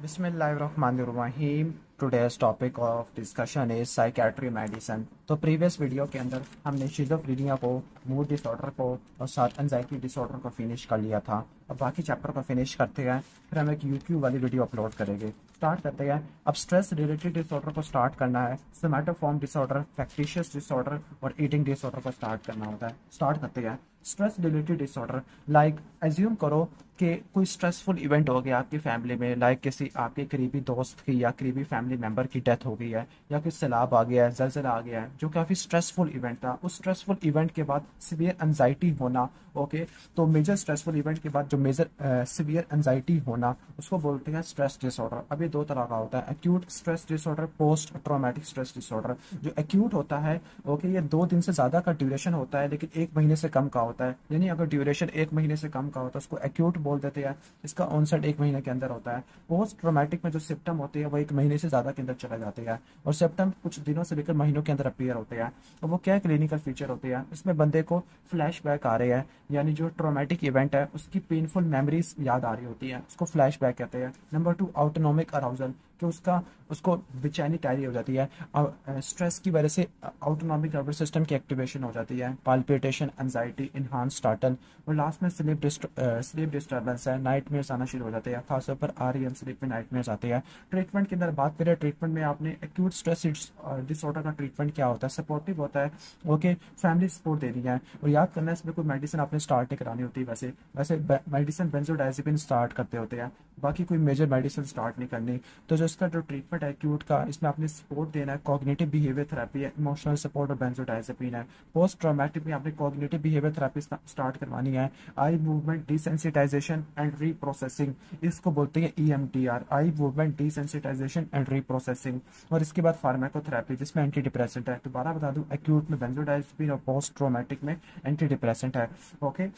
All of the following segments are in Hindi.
बिस्मिल्लाहिर्रहमानिर्रहीम। Today's topic of discussion is psychiatry medicine. तो प्रीवियस वीडियो के अंदर हमने शिज़ोफ्रेनिया को, मूड डिसऑर्डर को और साथ एंजाइटी डिसऑर्डर को फिनिश कर लिया था। अब बाकी चैप्टर को फिनिश करते हैं, फिर हम एक यूट्यूब वाली वीडियो अपलोड करेंगे। स्टार्ट करते हैं। अब स्ट्रेस रिलेटेड डिसऑर्डर को स्टार्ट करना है। सोमैटोफॉर्म डिसऑर्डर, फैक्टिशियस डिसऑर्डर और ईटिंग डिसऑर्डर को स्टार्ट करना होता है। स्टार्ट करते हैं। Stress related disorder, like assume करो कि कोई स्ट्रेसफुल इवेंट हो गया आपकी फैमिली में, लाइक किसी आपके करीबी दोस्त की या करीबी फैमिली मेंबर की डेथ हो गई है, या कोई सैलाब आ गया है, जलजला आ गया है, जो काफ़ी स्ट्रेसफुल इवेंट था। उस स्ट्रेसफुल इवेंट के बाद सीवियर एंजाइटी होना। ओके, तो मेजर स्ट्रेसफुल इवेंट के बाद जो मेजर सीवियर एंजाइटी होना, उसको बोलते हैं स्ट्रेस डिसऑर्डर। अब ये दो तरह का होता है, acute stress disorder, post traumatic stress disorder. जो एक्यूट होता है, ओके, ये 2 दिन से ज़्यादा का ड्यूरेशन होता है लेकिन 1 महीने से कम का होता है। यानी अगर ड्यूरेशन 1 महीने से कम का होता है उसको एक्यूट बोल देते हैं। इसका ऑनसेट 1 महीने के अंदर होता है। पोस्ट ट्रॉमेटिक में जो सिम्टम होते हैं वो 1 महीने से ज़्यादा के अंदर चले जाते हैं और सिम्टम कुछ दिनों से लेकर महीनों के अंदर अपीयर होते हैं। और वो क्या क्लिनिकल फीचर होते हैं, इसमें बंदे को फ्लैशबैक आ रहे हैं, यानी जो ट्रॉमेटिक इवेंट है उसकी पेनफुल मेमोरीज याद आ रही होती है, उसको फ्लैशबैक कहते हैं। नंबर 2, ऑटोनॉमिक अराउजल, कि उसको बेचैनी टैरी हो जाती है। स्ट्रेस की वजह से ऑटोनॉमिक नर्वस सिस्टम की एक्टिवेशन हो जाती है, पाल्पिटेशन, एंजाइटी, इन्हांस टार्टल। और लास्ट में स्लीप डिस्टर्बेंस है, नाइटमेयर्स आना शुरू हो जाते हैं, खासतौर पर REM स्लीप में नाइटमेयर्स आते हैं। ट्रीटमेंट के अंदर बात करें, ट्रीटमेंट में आपने एक्यूट स्ट्रेस डिसऑर्डर का ट्रीटमेंट क्या होता है, सपोर्टिव होता है। ओके, फैमिली सपोर्ट देनी है और याद करना है इसमें कोई मेडिसिन आपने स्टार्ट नहीं करानी होती। वैसे वैसे मेडिसिन बेंजोडाइजेपिन स्टार्ट करते होते हैं, बाकी कोई मेजर मेडिसिन स्टार्ट नहीं करनी। तो जो इसका जो ट्रीटमेंट है एक्यूट का, इसमें आपने सपोर्ट देना है, कॉग्निटिव बिहेवियर थेरेपी है, इमोशनल सपोर्ट और बेंजोडाइजेपिन है। पोस्ट ट्रॉमेटिक में आपने कॉग्निटिव बिहेवियर थेरेपी स्टार्ट करवानी है। Eye movement desensitisation and reprocessing, इसको बोलते हैं EMDR, eye movement desensitisation and reprocessing. और इसके बाद फार्माकोथेरेपी जिसमें एंटी डिप्रेसेंट है। दोबारा बता दूं, एक्यूट में बेंजोडाइजेपिन और पोस्ट ट्रॉमेटिक में एंटी डिप्रेसेंट है। ओके,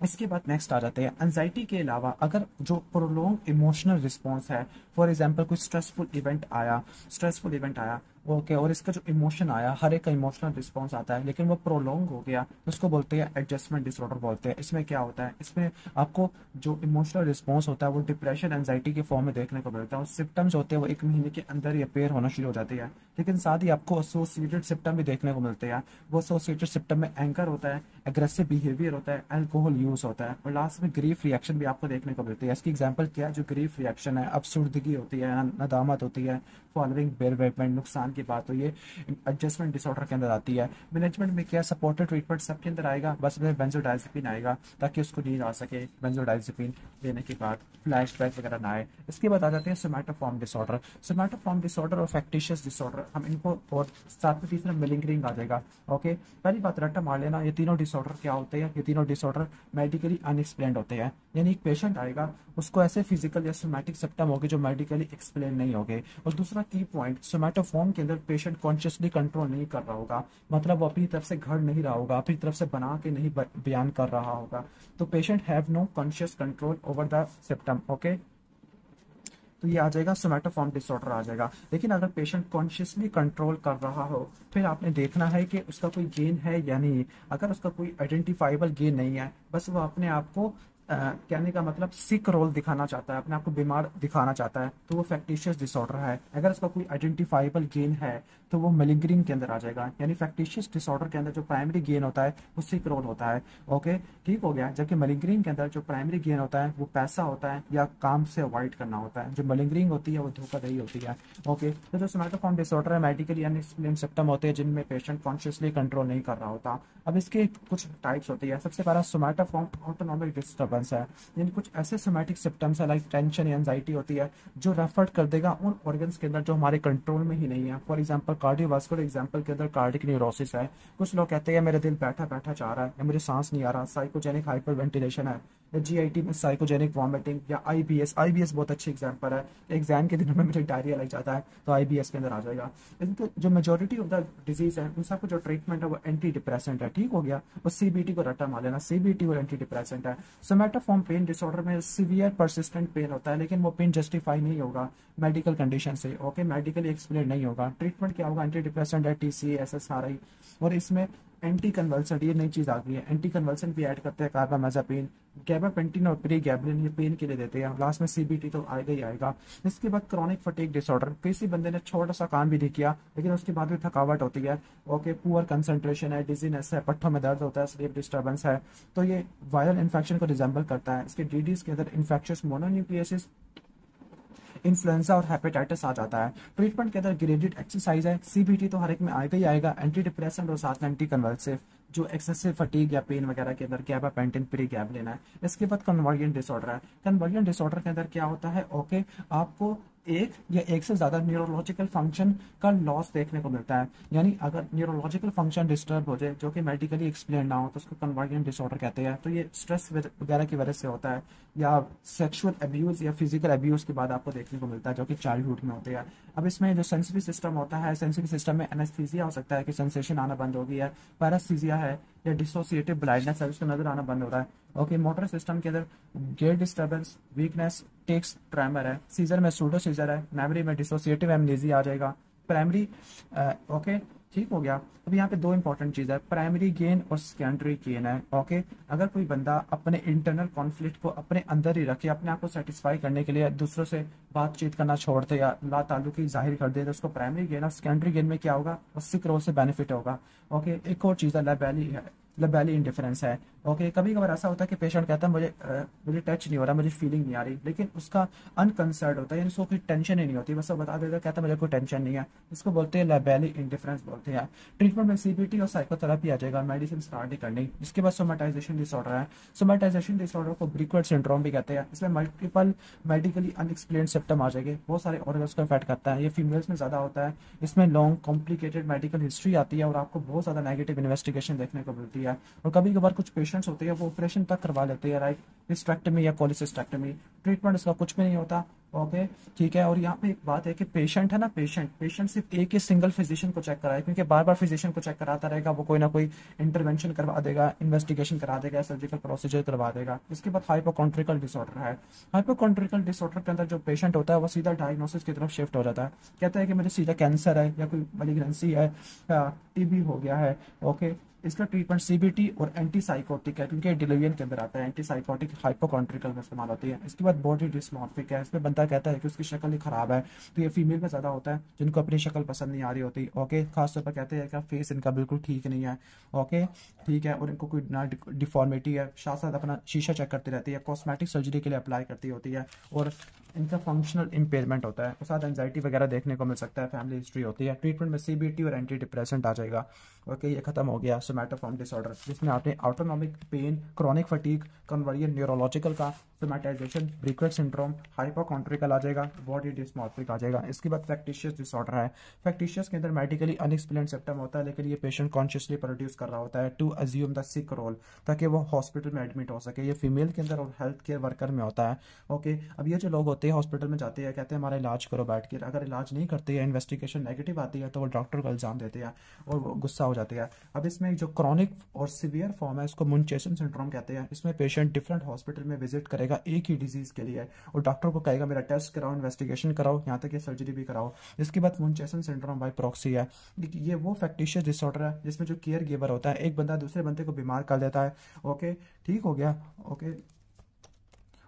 इसके बाद नेक्स्ट आ जाते हैं एंजाइटी के अलावा अगर जो प्रोलॉन्ग इमोशनल रिस्पॉन्स है, फॉर एग्जांपल कोई स्ट्रेसफुल इवेंट आया, ओके, और इसका जो इमोशन आया, हर एक का इमोशनल रिस्पॉन्स आता है लेकिन वो प्रोलॉन्ग हो गया, तो उसको बोलते हैं एडजस्टमेंट डिसऑर्डर बोलते हैं। इसमें क्या होता है, इसमें आपको जो इमोशनल रिस्पॉन्स होता है वो डिप्रेशन, एंजाइटी के फॉर्म में देखने को मिलता है और सिम्टम्स होते हैं वो 1 महीने के अंदर ही अपेयर होना शुरू हो जाती है। लेकिन साथ ही आपको एसोसिएटेड सिम्टम भी देखने को मिलते हैं। वो एसोसिएटेड सिम्टम में एंकर होता है, एग्रेसिव बिहेवियर होता है, अल्कोहल यूज होता है और लास्ट में ग्रीफ रिएक्शन भी आपको देखने को मिलती है। इसकी एग्जांपल क्या है, जो ग्रीफ रिएक्शन है, अफसुर्दगी होती है, नदामत होती है, फॉलोइंग बेरवेटमेंट, नुकसान की बात, तो ये एडजस्टमेंट डिसऑर्डर के अंदर आती है। मैनेजमेंट में क्या, सपोर्टिव ट्रीटमेंट सबके अंदर आएगा, बस में बेंजोडाइजेपिन आएगा ताकि उसको नींद आ सके। बेंजोडाइजेपिन लेने के बाद फ्लैशबैक वगैरह ना आए। इसके बाद आ जाते हैं सोमैटोफॉर्म डिसऑर्डर। सोमैटोफॉर्म डिसऑर्डर और फैक्टिशियस डिसऑर्डर, हम इनको, और साथ में तीसरा मेलिंगरिंग आ जाएगा। ओके, पहली बात रट्टा मार लेना, ये तीनों डिसऑर्डर क्या होते हैं, ये तीनों डिसऑर्डर मेडिकली अनएक्सप्लेन्ड होते हैं। यानी एक पेशेंट आएगा, उसको ऐसे फिजिकल या सोमैटिक सिम्टम होंगे जो मेडिकली एक्सप्लेन नहीं होंगे। और दूसरा की पॉइंट, सोमैटोफॉर्म के अंदर पेशेंट कॉन्शियसली कंट्रोल नहीं कर रहा होगा, मतलब वो अपनी तरफ से घड़ नहीं रहा होगा, अपनी तरफ से बना के नहीं बयान कर रहा होगा। तो patient have no conscious control over the symptom. Okay, तो ये आ जाएगा सोमैटोफॉर्म डिसऑर्डर आ जाएगा। लेकिन अगर पेशेंट कॉन्शियसली कंट्रोल कर रहा हो, फिर आपने देखना है कि उसका कोई गेन है या नहीं। अगर उसका कोई आइडेंटिफाइबल गेन नहीं है, बस वो अपने आप को कहने का मतलब सिक रोल दिखाना चाहता है, अपने आप को बीमार दिखाना चाहता है, तो वो फैक्टिशियस डिसऑर्डर है। अगर उसका कोई आइडेंटिफाइबल गेन है तो वो मेलिंगरिंग के अंदर आ जाएगा। यानी फैक्टिशियस डिसऑर्डर के अंदर जो प्राइमरी गेन होता है वो सिक रोल होता है। ओके, ठीक हो गया। जबकि मेलिंगरिंग के अंदर जो प्राइमरी गेन होता है वो पैसा होता है या काम से अवॉइड करना होता है। जो मेलिंगरिंग होती है वो धोखाधड़ी होती है। ओके, तो जो सोमैटोफॉर्म डिसऑर्डर है, मेडिकली अनएक्सप्लेन सिम्टम होते हैं जिनमें पेशेंट कॉन्शियसली कंट्रोल नहीं कर रहा होता। अब इसके कुछ टाइप्स होती है। सबसे पहला सोमैटोफॉर्म ऑटोनॉमिक डिस्टर्बेंस है, यानी कुछ ऐसे सोमैटिक सिम्टम्स है, लाइक टेंशन या एंजाइटी होती है, जो रेफर कर देगा उन ऑर्गन्स के अंदर जो हमारे कंट्रोल में ही नहीं है। फॉर एग्जांपल कार्डियोवास्कुलर एग्जांपल के अंदर कार्डिक न्यूरोसिस है। कुछ लोग कहते हैं मेरा दिल बैठा बैठा चाह रहा है या मुझे सांस नहीं आ रहा, साइकोजेनिक हाइपरवेंटिलेशन है, या GIT में साइकोजेनिक वॉमिटिंग, या IBS बहुत अच्छी एग्जांपल है। एग्जाम के दिनों में मुझे डायरिया लग जाता है तो IBS के अंदर आ जाएगा। इनके जो मेजोरिटी ऑफ द डिजीज है उन सबको जो ट्रीटमेंट है वो एंटी डिप्रेसेंट है। ठीक हो गया। और CBT को रट्टा मार लेना, CBT और एंटी डिप्रेसेंट है। सोमैटोफॉर्म पेन डिसऑर्डर में सीवियर परसिस्टेंट पेन होता है, लेकिन वो पेन जस्टिफाई नहीं होगा मेडिकल कंडीशन से। ओके, मेडिकली एक्सप्लेन नहीं होगा। ट्रीटमेंट क्या होगा, एंटी डिप्रेसेंट है, TCA, SSRI। और इसमें एंटी कन्वल्सेंट, ये नई चीज आ गई है, एंटी कन्वल्सेंट भी ऐड करते हैं कार्बामेज़ापिन, गैबापेंटिन और प्रीगैबलिन, ये पेन के लिए देते हैं। लास्ट में सीबीटी तो आएगा ही आएगा। इसके बाद क्रॉनिक फटीग डिसऑर्डर, किसी बंदे ने छोटा सा काम भी नहीं किया लेकिन उसके बाद भी थकावट होती है, ओके, पुअर कंसंट्रेशन है, डिजीनेस है, पट्टों में दर्द होता है, स्लीप डिस्टर्बेंस है, तो ये वायरल इन्फेक्शन को रिजेंबल करता है। इसके डीडीज के अंदर इन्फेक्शियस मोनोन्यूक्लियोसिस, इन्फ्लुएंजा और हेपेटाइटिस आ जाता है। ट्रीटमेंट के अंदर ग्रेडेड एक्सरसाइज है, सीबीटी तो हर एक में आएगा ही आएगा, एंटी डिप्रेसेंट और साथ में एंटी कन्वल्सिव, जो एक्सेसिव फटीग या पेन वगैरह के अंदर गैबापेंटिन प्रीगैबलिन है। इसके बाद कन्वर्जेंट डिसऑर्डर है। कन्वर्जेंट डिसऑर्डर के अंदर क्या होता है, ओके, आपको एक या एक से ज्यादा न्यूरोलॉजिकल फंक्शन का लॉस देखने को मिलता है। यानी अगर न्यूरोलॉजिकल फंक्शन डिस्टर्ब हो जाए जो कि मेडिकली एक्सप्लेन ना हो तो उसको कन्वर्जेंट डिसऑर्डर कहते हैं। तो ये स्ट्रेस वगैरह की वजह से होता है या सेक्सुअल अब्यूज या फिजिकल अब्यूज के बाद आपको देखने को मिलता है, जो कि चाइल्डहुड में होते हैं। अब इसमें जो सेंसरी सिस्टम होता है, सेंसरी सिस्टम में एनेस्थीसिया हो सकता है कि सेंसेशन आना बंद हो गई है, पैरास्थीसिया है या डिसोसिएटिव ब्लाइंडनेस है, उसको नजर आना बंद हो रहा है। ओके, मोटर सिस्टम के अंदर gait disturbance, weakness, tics, tremor है। सीजर में सूडो सीजर है। मेमोरी में डिसोसिएटिव एमनेसिया आ जाएगा। प्राइमरी, ओके, ठीक हो गया। अब यहाँ पे दो इंपॉर्टेंट चीज है, प्राइमरी गेन और सेकेंडरी गेन है। ओके, अगर कोई बंदा अपने इंटरनल कॉन्फ्लिक्ट को अपने अंदर ही रखे, अपने आप को सेटिस्फाई करने के लिए दूसरों से बातचीत करना छोड़ दे या ला ताल्लुकी जाहिर कर दे तो उसको प्राइमरी गेन। और सेकेंडरी गेन में क्या होगा, उससे करोड़ से बेनिफिट होगा। ओके, एक और चीज है लबैली इंडिफरेंस है। ओके, कभी कभार ऐसा होता है कि पेशेंट कहता है मुझे टच नहीं हो रहा, मुझे फीलिंग नहीं आ रही, लेकिन उसका अनकंसर्न होता है, यानी उसको कोई टेंशन ही नहीं होती, बस वो बता देता है, कहता है मुझे कोई टेंशन नहीं है। इसको बोलते हैं लबैली इंडिफरेंस बोलते हैं। ट्रीटमेंट में सीबीटी और साइकोथेरेपी आ जाएगा, मेडिसिन स्टार्ट नहीं करनी। इसके बाद सोमेटाइजेशन डिसऑर्डर है। सोमेटाइजेशन डिसऑर्डर को ब्रिक्वेट सिंड्रोम भी कहते हैं। इसमें मल्टीपल मेडिकली अनएक्सप्लेन्ड सिम्टम आ जाएंगे, बहुत सारे ऑर्गन्स को इफेक्ट करता है। ये फीमेल्स में ज्यादा होता है। इसमें लॉन्ग कॉम्प्लिकेटेड मेडिकल हिस्ट्री आती है और आपको बहुत ज्यादा नेगेटिव इन्वेस्टिगेशन देखने को मिलती है। और कभी कभार कुछ पेशेंट्स होते हैं वो ऑपरेशन तक करवा लेते हैं, राइट, हिस्टेरेक्टमी या कोलिसिस्टेक्टमी। ट्रीटमेंट इसका कुछ भी नहीं होता। ओके, ठीक है। और यहाँ पे एक बात है कि पेशेंट है ना, पेशेंट सिर्फ एक ही सिंगल फिजिशियन को चेक कराए, क्योंकि बार बार फिजिशियन को चेक कराता रहेगा, वो कोई ना कोई इंटरवेंशन करवा देगा, इन्वेस्टिगेशन करा देगा, सर्जिकल प्रोसीजर करवा देगा। इसके बाद हाइपोकॉन्ट्रिकल डिसऑर्डर है। हाइपोकॉन्ट्रिकल डिसऑर्डर के अंदर जो पेशेंट होता है वो सीधा डायग्नोसिस की तरफ शिफ्ट हो जाता है, कहता है कि मुझे सीधा कैंसर है या कोई मैलिग्नेंसी है या टीबी हो गया है। ओके, इसका ट्रीटमेंट सीबीटी और एंटीसाइकोटिक है, क्योंकि डिलीवियन के अंदर आता है। एंटीसाइकोटिक हाइपोकॉन्ट्रिकल में इस्तेमाल होती है। इसके बाद बॉडी डिस्मॉर्फिक है। इसमें बंदा कहता है कि उसकी शक्ल ही खराब है, तो ये फीमेल में ज्यादा होता है जिनको अपनी शक्ल पसंद नहीं आ रही होती। ओके, खासतौर पर कहते हैं कि फेस इनका बिल्कुल ठीक नहीं है। ओके, ठीक है, और इनको कोई ना डिफॉर्मिटी है, साथ साथ अपना शीशा चेक करती रहती है, कॉस्मेटिक सर्जरी के लिए अप्लाई करती होती है, और इनका फंक्शनल इम्पेयरमेंट होता है, और साथ एंजाइटी वगैरह देखने को मिल सकता है, फैमिली हिस्ट्री होती है। ट्रीटमेंट में सीबीटी और एंटी डिप्रेसेंट आ जाएगा। ओके, ये खत्म हो गया सोमैटोफॉर्म डिसऑर्डर, जिसमें आपने autonomic pain, chronic fatigue, conversion neurological का, सोमैटाइजेशन, ब्रिक्वेट सिंड्रोम, हाइपोकॉन्ट्रिकल आ जाएगा, बॉडी डिस्मॉर्फिक आ जाएगा। इसके बाद फैक्टिशियस डिसऑर्डर है। फैक्टिशियस के अंदर मेडिकली अनएक्सप्लेन्ड सिम्टम होता है, लेकिन ये पेशेंट कॉन्शियसली प्रोड्यूस कर रहा होता है to assume the sick role, ताकि वो हॉस्पिटल में एडमिट हो सके। ये फीमेल के अंदर और हेल्थ केयर वर्कर में होता है। ओके, अब ये जो लोग होते हैं हॉस्पिटल में जाते हैं, कहते हैं हमारा इलाज करो बैठ के, अगर इलाज नहीं करते हैं, इन्वेस्टिगेशन नेगेटिव आती है, तो वो डॉक्टर को इल्जाम देते हैं और वो गुस्सा हो जाते हैं। अब इसमें जो क्रॉनिक और सीवियर फॉर्म है, इसको मुनचेसन सिंड्रोम कहते हैं। इसमें पेशेंट डिफरेंट हॉस्पिटल में विजिट करेगा एक ही डिजीज के लिए, और डॉक्टर को कहेगा मेरा टेस्ट कराओ, इन्वेस्टिगेशन कराओ, यहाँ तक कि सर्जरी भी कराओ। इसके बाद मुनचेसन सिंड्रोम बाय प्रॉक्सी है। ये वो फैक्टिशियस डिसऑर्डर है जिसमें जो केयर गिवर होता है, एक बंदा दूसरे बंदे को बीमार कर देता है। ओके, ठीक हो गया। ओके,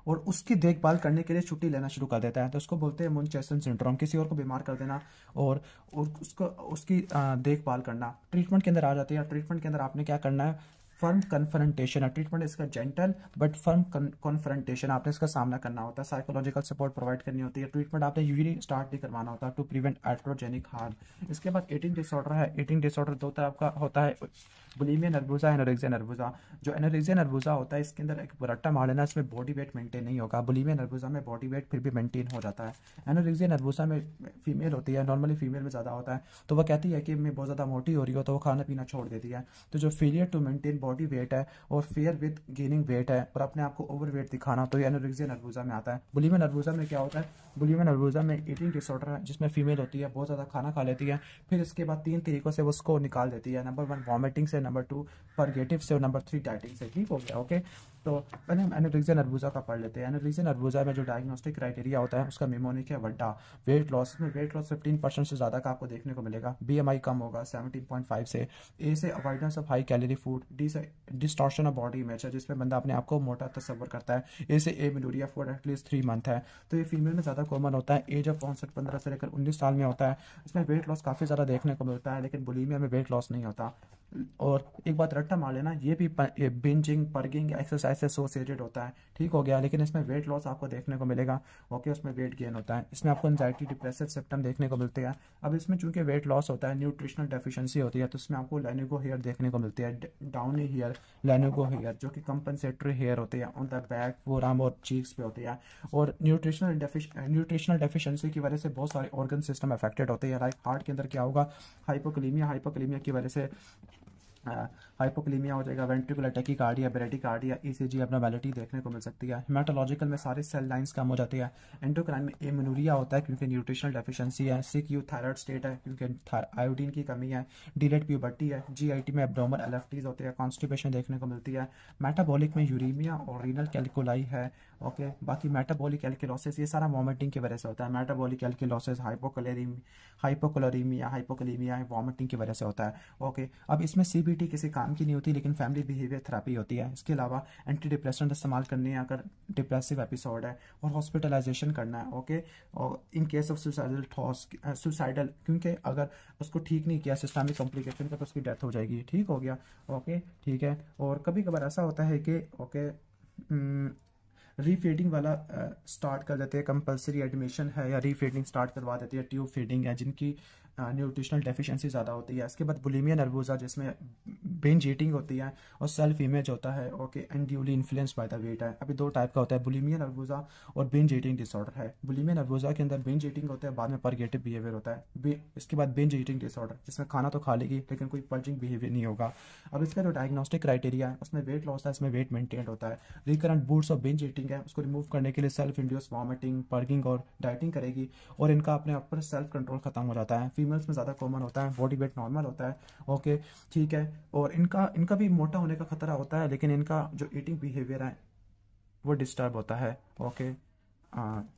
और उसकी देखभाल करने के लिए छुट्टी लेना शुरू कर देता है, तो उसको बोलते हैं मुनचेसन सिंड्रोम, किसी और को बीमार कर देना और उसको उसकी देखभाल करना। ट्रीटमेंट के अंदर आ जाती है। ट्रीटमेंट के अंदर आपने क्या करना है, फर्म कन्फ्रंटेशन है। ट्रीटमेंट इसका जेंटल बट फर्म कन्फ्रंटेशन, आपने इसका सामना करना होता है, साइकोलॉजिकल सपोर्ट प्रोवाइड करनी होती है। ट्रीटमेंट आपने यूजली स्टार्ट नहीं करवाना होता टू प्रिवेंट एट्रोजेनिक हार्म। इसके बाद ईटिंग डिसऑर्डर है। ईटिंग डिसऑर्डर दो तरह का होता है, बुलिमिया नर्वोसा, एनोरेक्सिया नर्वोसा। जो एनोरेक्सिया नर्वोसा होता है, इसके अंदर एक रट्टा मार लेना, इसमें बॉडी वेट मेंटेन नहीं होगा। बुलिमिया नर्वोसा में बॉडी वेट फिर भी मेंटेन हो जाता है। एनोरेक्सिया नर्वोसा में फीमेल होती है, नॉर्मली फीमेल में ज़्यादा होता है, तो वह कहती है कि मैं बहुत ज़्यादा मोटी हो रही हो, तो वो खाना पीना छोड़ देती है। तो जो failure to maintain body weight है और फेयर विद गेनिंग वेट है और अपने आप को ओवर वेट दिखाना, तो ये एनोरेक्सिया नर्वोसा में आता है। बुलिमिया नर्वोसा में क्या होता है, बुलिमिया नर्वोसा में ईटिंग डिसऑर्डर है, जिसमें फीमेल होती है, बहुत ज़्यादा खाना खा लेती है, फिर इसके बाद 3 तरीकों से वो उसको निकाल देती है। नंबर 1 वॉमिटिंग से, नंबर 2 परगेटिव से, और नंबर 3 डाइटिंग से। ठीक हो गया। ओके, तो पहले हम एनोरेक्सिया नर्वोसा का पढ़ लेते हैं। एनोरेक्सिया नर्वोसा में जो डायग्नोस्टिक क्राइटेरिया होता है उसका निमोनिक है वड्डा। वेट लॉस में वेट लॉस 15% से ज़्यादा का आपको देखने को मिलेगा। बीएमआई कम होगा 17.5 से। ए से avoidance of high calorie food. D से डिस्टॉर्शन ऑफ बॉडी इमेज है, जिसमें बंदा अपने आप को मोटा तस्वर करता है। ए से एमेनोरिया फॉर एटलीस्ट 3 मंथ है। तो ये फीमेल में ज़्यादा कॉमन होता है। एज ऑफ ऑनसेट 15 से लेकर 19 साल में होता है। इसमें वेट लॉस काफ़ी ज़्यादा देखने को मिलता है, लेकिन बुलीमिया में वेट लॉस नहीं होता। और एक बात रट्टा मार लेना, ये भी बिंजिंग पर्गिंग एक्सरसाइज से एसोसिएटेड होता है, ठीक हो गया। लेकिन इसमें वेट लॉस आपको देखने को मिलेगा, ओके, उसमें वेट गेन होता है। इसमें आपको एंजाइटी डिप्रेसिव सिम्टम देखने को मिलते हैं। अब इसमें चूंकि वेट लॉस होता है, न्यूट्रिशनल डेफिशिएंसी होती है, तो इसमें आपको लैनिगो हेयर देखने को मिलती है, डाउनी हेयर, लैनिगो हेयर, जो कि कंपनसेटरी हेयर होती है ऑन द बैक, फोरआर्म और चीक्स पे होती है। और न्यूट्रिशनल डेफिशिएंसी की वजह से बहुत सारे ऑर्गन सिस्टम अफेक्टेड होते हैं। लाइक हार्ट के अंदर क्या होगा, हाइपोकलीमिया की वजह से हाइपोक्लीमिया हो जाएगा, वेंट्रिकुलर टैकीकार्डिया, ब्रेडिकार्डिया, ईसीजी एब्नॉर्मैलिटी देखने को मिल सकती है। हेमाटोलॉजिकल में सारी सेल लाइंस कम हो जाती है। एंडोक्राइन में एमेनोरिया होता है क्योंकि न्यूट्रिशनल डेफिशिएंसी है। सिक थायराइड स्टेट है क्योंकि आयोडीन की कमी है। डिलेट प्यूबर्टी है। जीआईटी में एब्डोमन एलएफटीज होते हैं। कॉन्स्टिपेशन देखने को मिलती है। मेटाबॉलिक में यूरीमिया और रीनल कैल्कुलाई है, ओके। बाकी मेटाबॉलिक एल्किलोसिस ये सारा वॉमिटिंग की वजह से होता है। मेटाबॉलिक एल्किलोसिस, हाइपोकलेरिमिया, हाइपोकलीमिया वॉमिटिंग की वजह से होता है, ओके। अब इसमें सीबीटी किसी काम की नहीं होती, लेकिन फैमिली बिहेवियर थेरेपी होती है। इसके अलावा एंटी डिप्रेसेंट इस्तेमाल करने हैं अगर डिप्रेसिव एपिसोड है, और हॉस्पिटलाइजेशन करना है, ओके। और इन केस ऑफ सुसाइडल, क्योंकि अगर उसको ठीक नहीं किया सिस्टमिक कॉम्प्लिकेशन का तो उसकी डेथ हो जाएगी, ठीक हो गया, ओके, ठीक है। और कभी कभार ऐसा होता है कि ओके रीफीडिंग वाला स्टार्ट कर देते हैं, कंपलसरी एडमिशन है, या रीफीडिंग स्टार्ट करवा देती है, ट्यूब फीडिंग है, जिनकी न्यूट्रिशनल डेफिशिएंसी ज़्यादा होती है। इसके बाद बुलिमिया नर्वोसा, जिसमें बिंज ईटिंग होती है और सेल्फ इमेज होता है, okay, unduly influence by the weight है। अभी दो टाइप का होता है, बुलिमिया नर्वोसा और बिंज ईटिंग डिसऑर्डर है। बुलिमिया नर्वोसा के अंदर बिंज ईटिंग होता है, बाद में परगेटिव बिहेवियर होता है। इसके बाद बिंज ईटिंग डिसऑर्डर, जिसमें खाना तो खा लेगी लेकिन कोई पर्जिंग बिहेवियर नहीं होगा। अब इसका जो डायग्नोस्टिक क्राइटेरिया है, उसमें वेट लॉस है, इसमें वेट मेंटेन होता है। Recurrent boots of binge eating है, उसको रिमूव करने के लिए सेल्फ इंड्यूस वॉमिटिंग, पर्गिंग और डाइटिंग करेगी, और इनका अपने आप पर सेल्फ कंट्रोल खत्म हो जाता है। फीमेल्स में ज़्यादा कॉमन होता है, बॉडी वेट नॉर्मल होता है, ओके, ठीक है। और इनका भी मोटा होने का खतरा होता है, लेकिन इनका जो ईटिंग बिहेवियर है वो डिस्टर्ब होता है, ओके।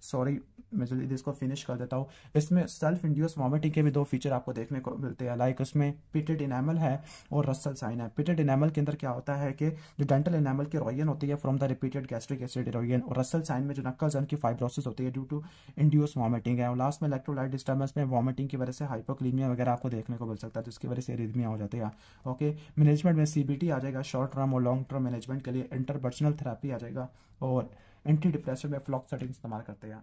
सॉरी, मैं जल्दी इसको फिनिश कर देता हूँ। इसमें सेल्फ इंड्यूस वॉमिटिंग के भी दो फीचर आपको देखने को मिलते हैं। लाइक उसमें पिटेड इनेमल है और रसल साइन है। पिटेड इनेमल के अंदर क्या होता है कि जो डेंटल इनेमल की रोयन होती है from the repeated gastric acid erosion, और रसल साइन में जो नक्कल्स की फाइब्रोसिस होती है ड्यू टू इंड्यूस वॉमिटिंग है। और लास्ट में इलेक्ट्रोलाइट डिस्टर्बेंस में वॉमिटिंग की वजह से हाइपोक्लीमिया वगैरह आपको देखने को मिल सकता है, जिसकी वजह से एरिथमिया हो जाती है, ओके। मैनेजमेंट में सीबीटी आ जाएगा, शॉर्ट टर्म और लॉन्ग टर्म मैनेजमेंट के लिए इंटरपर्सनल थेरेपी आ जाएगा, और एंटी डिप्रेशन में फ्लॉक्साटिन इस्तेमाल करते हैं।